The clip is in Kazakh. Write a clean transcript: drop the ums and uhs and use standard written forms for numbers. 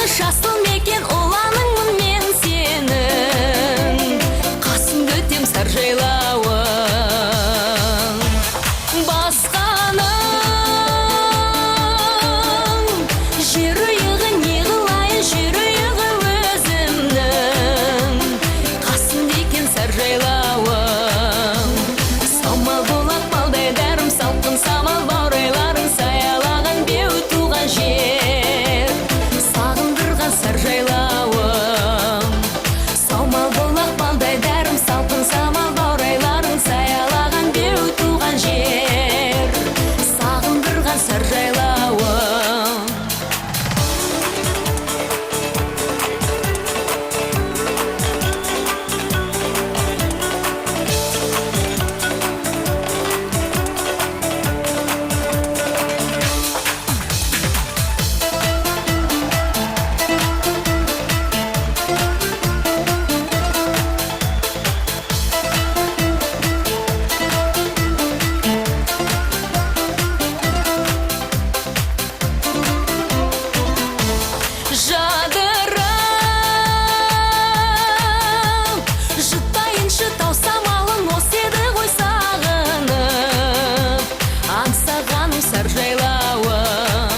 жасыл мекен ұланыңмын мен сенің, қасыңды өтем сар жайлауың. Басқаның жүрегі неғылайын, жүрегі өзімнің, қасымда екен сар жайлауың. Самал болақ балдай дәрім, салқын самал баурайларың, саялаған беу туған жер, сағындырған сар жайлауың. Самал болақ балдай дәрім, салқын самал баурайларың, саялаған беу туған жер, сағындырған сар жайлауың. Жадырам, жұтайыншы тау самалын, осы еді ғой сағынып аңсағаным сар жайлауым.